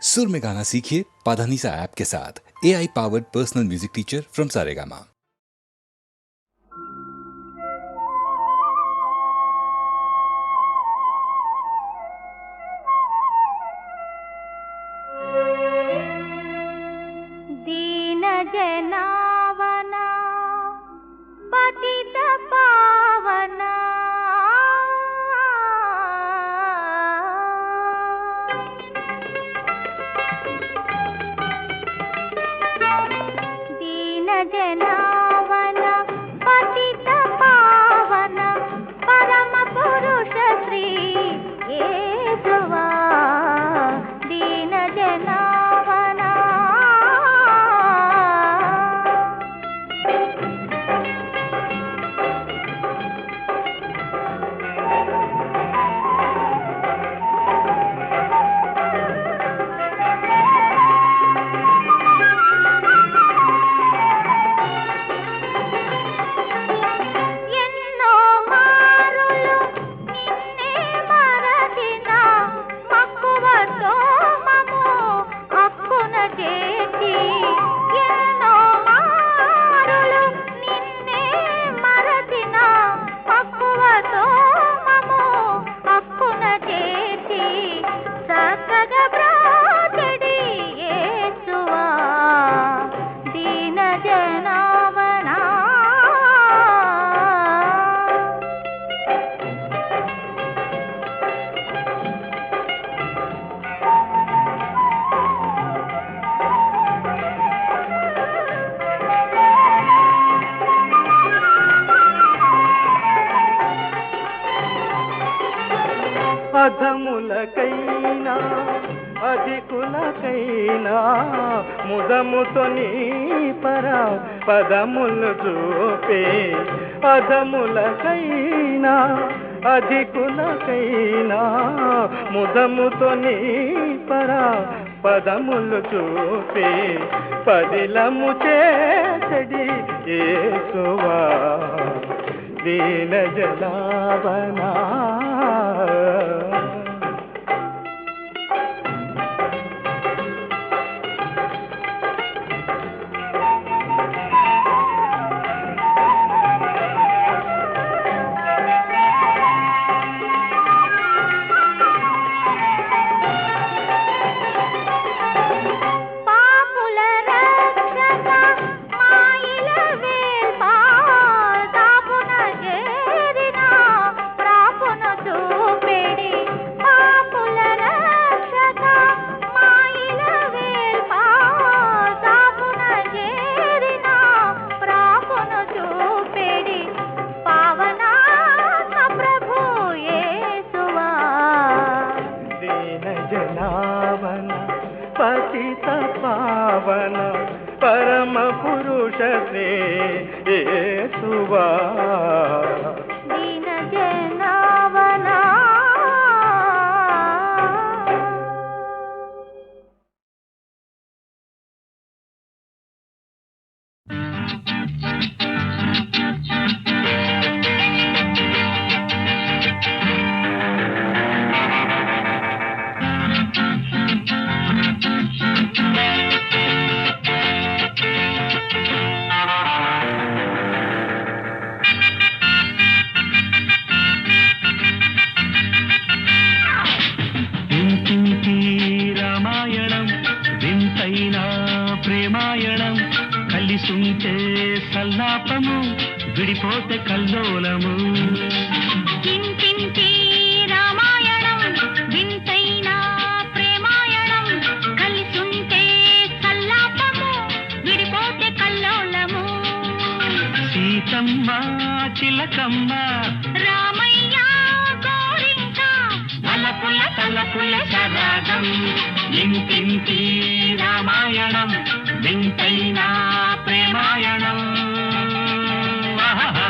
सुर में गाना सीखिए पाधानीसा ऐप के साथ। AI powered personal music teacher from Saregama. दीन जनावना पतित पावना दीन जनावना पतित पावना परम पुरुष श्री येशुवा दीन जनावना ఎన్నో మారులు నిన్నే మరచిన మక్కువతో మము హక్కున చేసి ఎన్నో మారులు నిన్నే మరచిన మక్కువతో మము హక్కున చేసి చక్కగా బ్రాతడి యేసువా దీన జనావనా అధములకైనా అధికులకైనా ముదముతో నీ పదములు చూపే అధములకైనా అధికులకైనా ముదముతో నీ పదములు చూపే పదిలము చేసడి యేసువా దీన జనావనా పాపుల రక్షక మాయిల వేల్పా దాపున చేరిన ప్రాపున చూపెడి పాపుల రక్షక మాయిల వేల్పా దాపున చేరిన ప్రాపున చూపెడి పావనాత్మ ప్రభు యేసువా దీన జనావన పతిత పావన పరమ పురుష శ్రీ యేసువా దీన జనావనా ఇంటింటి రామాయణం వింతైన ప్రేమాయణం కలిసుంటే సల్లాపము విడిపోతే కల్లోలము ఇంటింటి రామాయణం వింతైన ప్రేమాయణం కలిసుంటే సల్లాపము విడిపోతే కల్లోలము సీతమ్మ చిలకమ్మ రామయ్య గోరింక తలపుల సరాగం ఇంటింటి రామాయణం వింతైన ప్రేమాయణం ఆహా.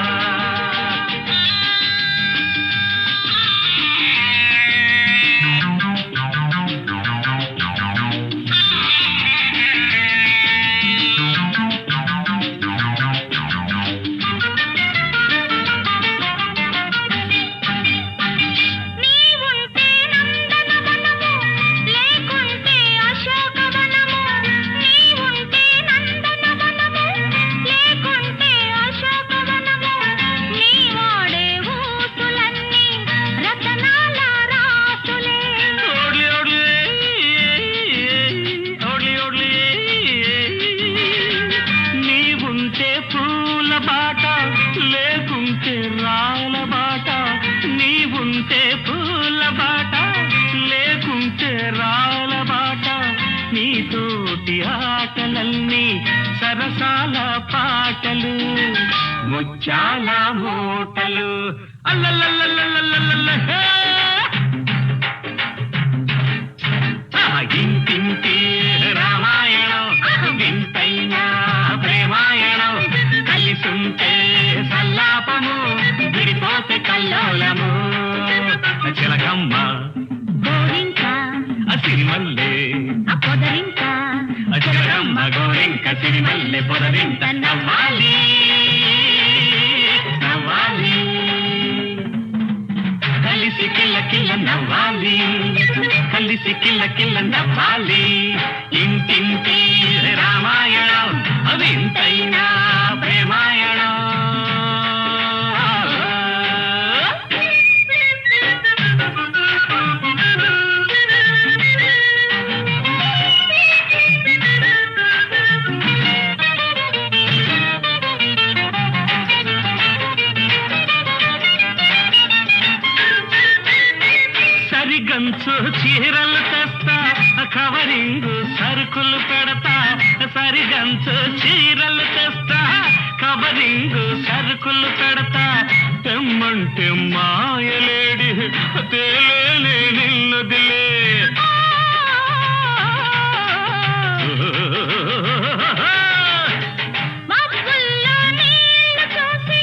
నీవుంటే నందనవనము లేకుంటే అశోక సరసాల పాటలు ముత్యాల మూటలు అల్లల్లల్లల్లల్లల్ల ఇంటింటి రామాయణం వింతైన ప్రేమాయణం కలిసుంటే సల్లాపము విడిపోతే కల్లోలము చిలకమ్మ గోరింక సిరిమల్లె పొదరింక చిలకమ్మ గోరింక సిరిమల్లె పొదరింక నవ్వాలి నవ్వాలి కలిసి కిల్ల కిల్ల నవ్వాలి కలిసి కిల్ల కిల్ల నవ్వాలి ఇంటింటి రామాయణం అవింతైనా ప్రేమాయణం సరిగంచు చీరలు తెస్తా కవరింగు సరుకులు పెడతా సరిగంచు చీరలు తెస్తా కవరింగు సరుకులు పెడతా తెమ్మంటే మాయలేడి తేలేనే నిన్నదిలే మబ్బుల్లో నీళ్లు చూసి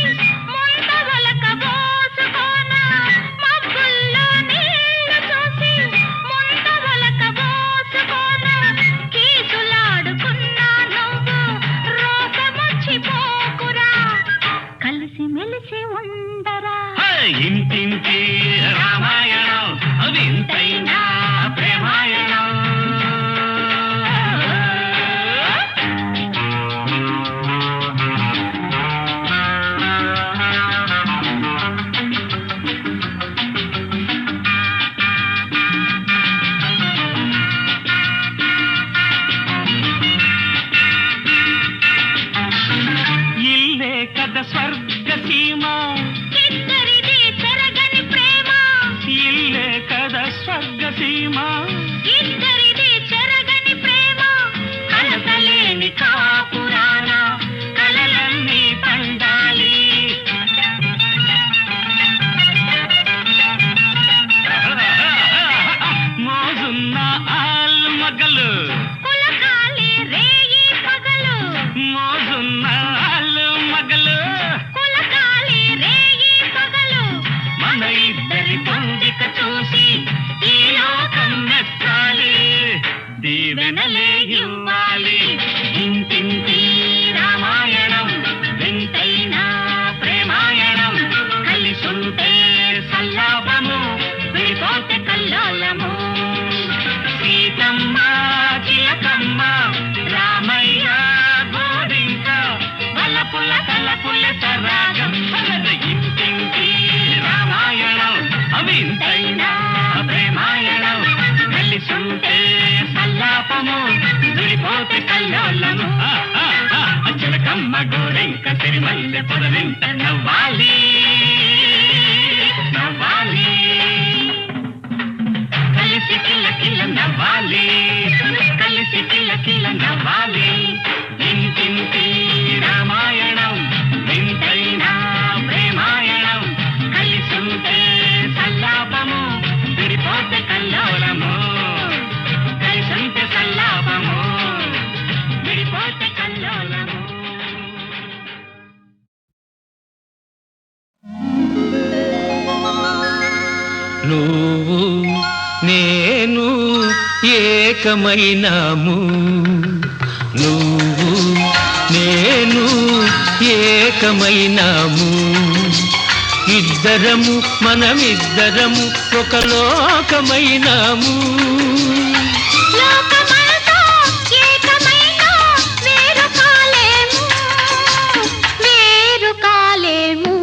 ముంతవలక పోసుకోనా మబ్బుల్లో నీళ్లు చూసి ముంతవలక పోసుకోనా కీచులాడుకున్నా నువ్వు రోసమొచ్చిపోకురా కలిసి మెలిసి ఉండరా ఇంటింటి రామాయణం అవింతైనా ప్రేమాయణం ఇల్లే కథ స్వర్గ సీమ ఇద్దరిది చెరగని ప్రేమ ఇల్లే కథ స్వర్గ సీమ ఇద్దరిది చెరగని ప్రేమ కలతలేని కాపురాన కలలన్నీ పండాలి మోజున్న ఆలు మగలు కులకాలి రేయి పగలు మోజున్న ఆలు మగలు కులకాలి రేయి పగలు మన ఇద్దరి పొందిక చూసి ఈ లోకం మెచ్చాలి దీవెనలే ఇవ్వాలి ఇంటింటి రామాయణం వింతైన ప్రేమాయణం కలిసుంటే సల్లాపము విడిపోతే కల్లోలము సీతమ్మ చిలకమ్మ రామయ్య గోరింక వలపుల్ల తలపుల్ల సరాగం ఇంటింటి రామాయణం అవింతైన ప్రేమాయణం కలిసుంటే సల్లాపము విడిపోతే కల్లోలము చిలకమ్మ గోరింక సిరిమల్లె పొదరింట నవ్వాలి నవ్వాలి కలిసి కిల్ల కిల్ల నవ్వాలి కలిసి కిల్ల కిల్ల నవ్వాలి ఇంటింటి రామాయణం వింతైన ప్రేమాయణం కలిసుంటే సల్లాపము విడిపోతే కల్లోలము కలిసుంటే సల్లాపము విడిపోతే కల్లోలము నువ్వు నేను ఏకమైనాము నువ్వు నేను ఏకమైనాము ఇద్దరము మనమిద్దరము ఒక లోకమైనాము లోకమంతా ఏకమైనా వేరు కాలేము వేరు కాలేము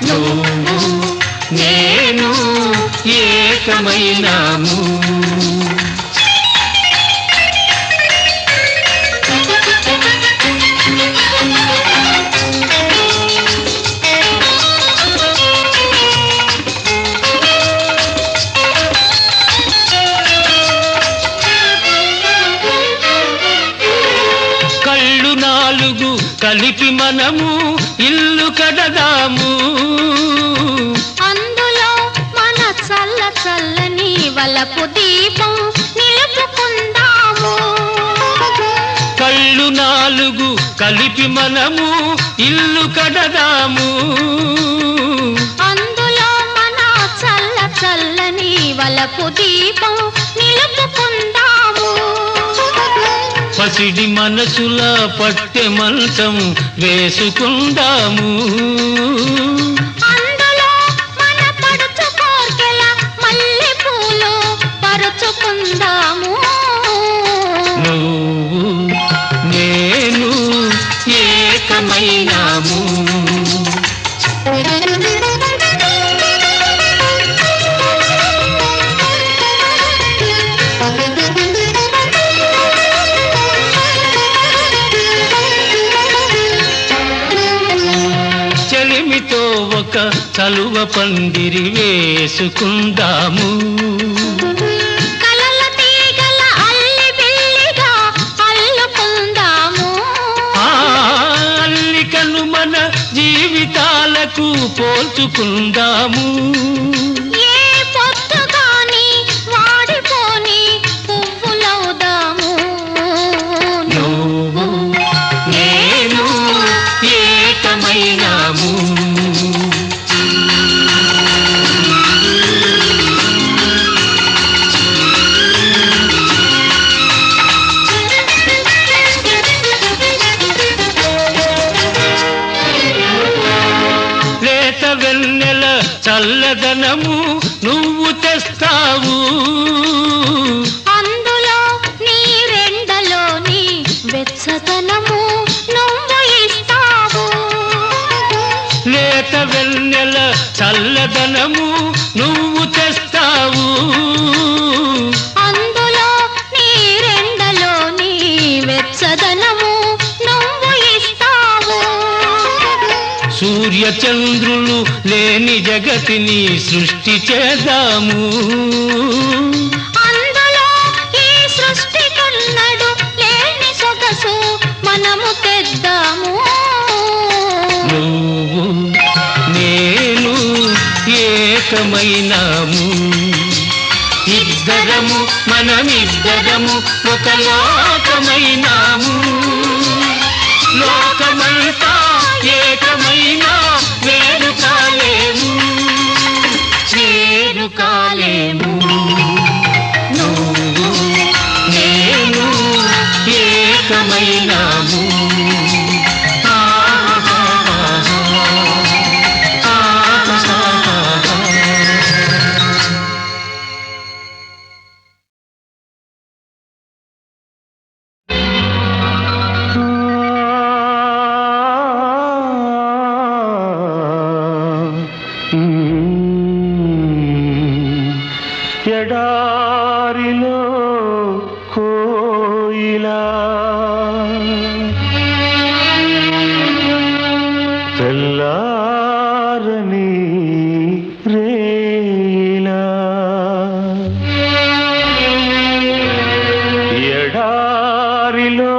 నువ్వు నేను ఏకమైనాము కలిపి మనము ఇల్లు కడదాము. అందులో మన చల్ల చల్లని వలపు దీపం నిలుపుకుందాము. కళ్ళు నాలుగు కలిపి మనము ఇల్లు కడదాము. అందులో మన చల్ల చల్లని వలపు దీపం నిలుపుకుందాము. పసిడి మనసుల పట్టె మంచం వేసుకుందాము. అందులో మన పడుచు కోర్కెల మల్లె పూలు పరుచుకుందాము. నువ్వు నేను ఏకమైనాము. చెలిమితో ఒక చలువ పందిరి వేసుకుందాము. కలల తీగల అల్లి బిల్లిగా అల్లుకుందాము. ఆ అల్లికను మన జీవితాలకు పోల్చుకుందాము. ఏ పొద్దుగాని వాడిపోని పువ్వులవుదాము. నువ్వు నేను ఏకమైనాము. లేత వెన్నెల చల్లదనము నువ్వు తెస్తావు. అందులో నీ రెండలోని వెచ్చదనము నువ్వు ఇస్తావు. లేత వెన్నెల చల్లదనము నువ్వు తెస్తావు. అందులో నీ రెండలోని వెచ్చదనము నువ్వు ఇస్తావు. సూర్య చంద్రులు లేని జగతిని సృష్టి చేద్దాము. అందులో ఈ సృష్టికున్నడు లేని సొగసు మనము తెద్దాము. నువ్వు నేను ఏకమైనాము. ఇద్దరము మనమిద్దరము ఒక లోకమైనాము. లోకమంతా ఏకమైనా వేరు కాలేము. వేరు కాలేము. నువ్వు నేను ఏకమైనాము. ఎడారిలో కోయిలా తెల్లారని రేలా ఎడారిలో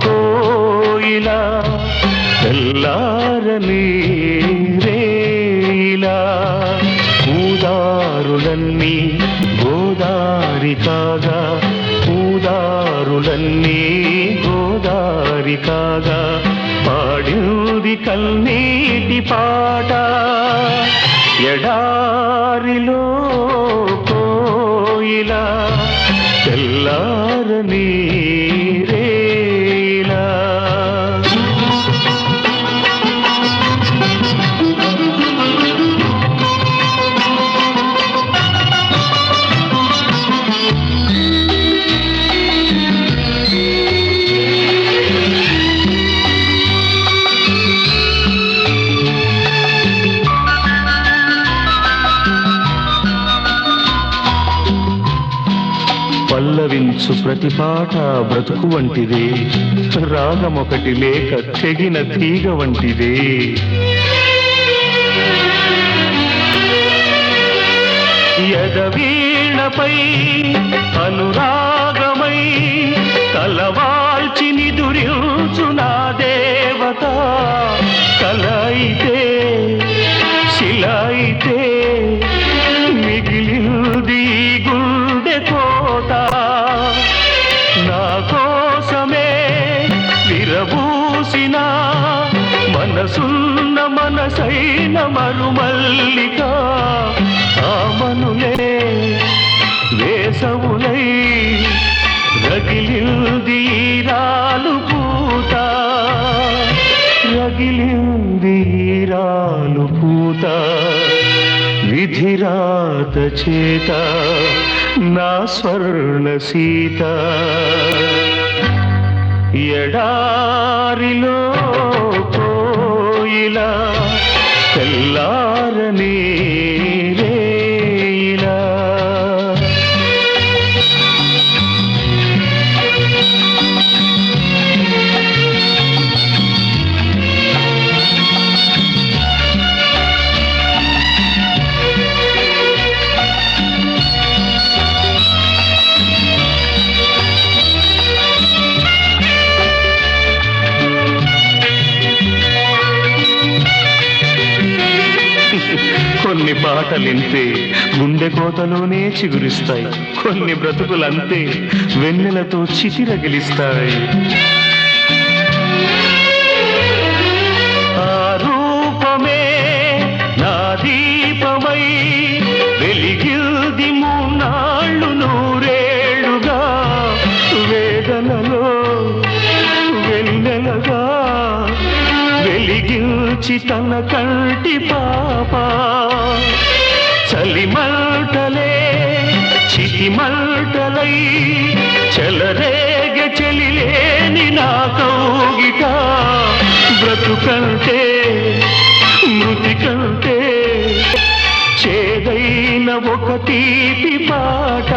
కోయిలా తెల్లారని రేలా ఊదారులన్నీ గోదారి కాగా ఊదారులన్నీ గోదారి కాగా పాడింది కన్నీటి పాట ఎడారిలో కోయిలా తెల్లారని రేలా పల్లవించు ప్రతి పాట బ్రతుకు వంటిదే, రాగమొకటి లేక తెగిన తీగ వంటిదే. ఎదవీణపై అనురాగమై తలవాల్చి నిదురించు నా దేవత మనసున్న మనసైన మరుమల్లిక ఆమనులే వేసవులై రగిలింది రాలు పూత రగిలింది రాలు పూత విధిరాత చేత నా స్వర్ణ సీత ఎడారిలో కోయిలా తెల్లారని రేయిలా కొన్ని పాటలింతే గుండె కోతలోనే చిగురిస్తాయి, కొన్ని బ్రతుకులంతే వెన్నెలతో చితిరగిలిస్తాయి. ఆ రూపమే నా దీపమై వెలిగిల్ది మూన్నాళ్ళు నూరేళ్లుగా వేదనలో వెన్నెలగా వెలిగించి తన కంటి పాప చలిమంటలే చితిమంటలై చెలరేగ చెలిలేని నా కౌగిట బ్రతుకంటే మృతి కంటే చేదైన ఒక తీపి పాట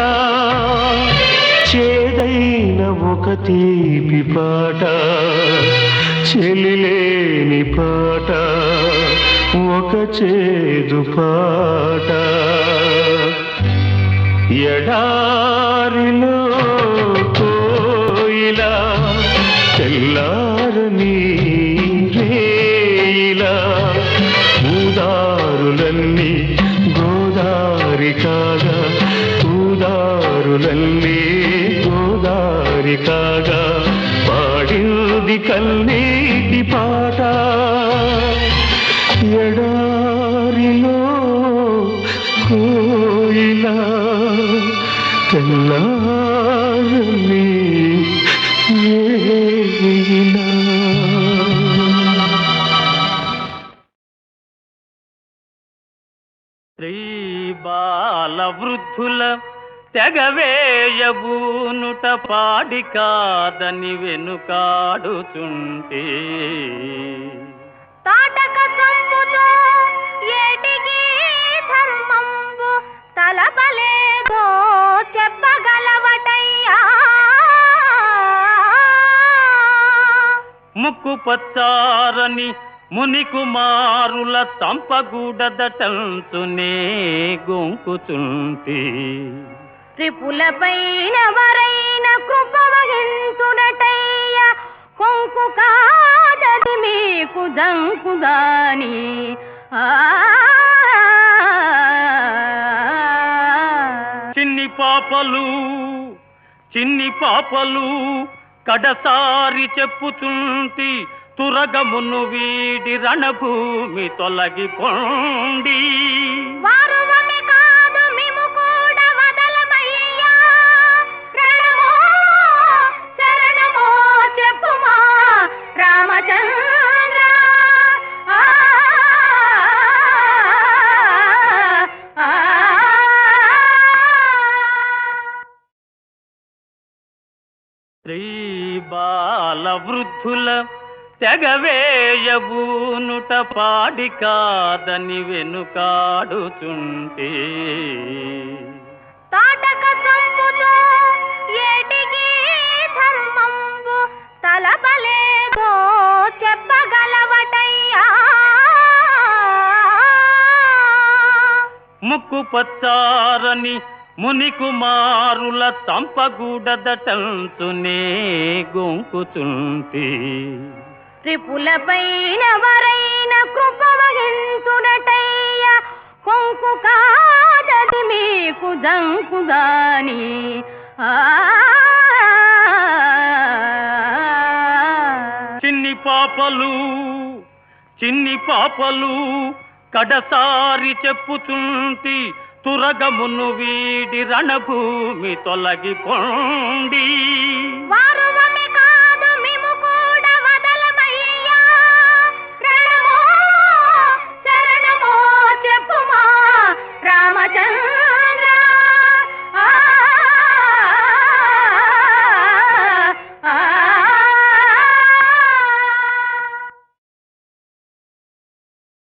చేదైన ఒక తీపి పాట చెలిలేని పాట ఒక చేదు పాట ఎడారిలో కోయిలా తెల్లారని రేయిలా ఊదారులన్నీ గోదారి కాగా ఊదారులన్నీ గోదారి కాగా పాడింది కన్నీటి పాట ఎడారిలో కోయిలా తెల్లారని రేయిలా. శ్రీ బాల వృద్ధుల తెగవేయబూనుట పాడి కాదని వెనుకాడుచుంటే తాటక సంపుతో ఏటికి ధర్మంబు తలపలేదో చెప్పగలవటయ్యా. ముక్కు పచ్చారని మునికుమారుల తంపగూడదటంచునే గొంకుచుంటే త్రిపులపైన వరైన కృప వహించుడటయ్య కొంకు కాదది మీకు దంకుదాని. చిన్ని పాపలు కడసారి చెప్పుచుంటి తురగమును వీడి రణభూమి తొలగిపోండి. వారువమి కాదు మిము కూడా వదలమయ్యా. రణమో శరణమో చెప్పుమా రామచంద్ర. శ్రీ బాల వృద్ధుల తెగవేయబూనుట పాడి కాదని వెనుకాడుచుంటే తాటక సంపుతో ఏటికి ధర్మంబు తలపలేదో చెప్పగలవటయ్యా. ముక్కు పచ్చారని మునికుమారుల తంపగూడదటంచునే గొంకుచుంటే త్రిపులపైన వరైన కృప వహించుడటయ్య కొంకు కాదది మీకు దంకుదాని. చిన్ని పాపలు చిన్ని పాపలు కడసారి చెప్పుచుంటి తురగమును వీడి రణభూమి తొలగిపోండి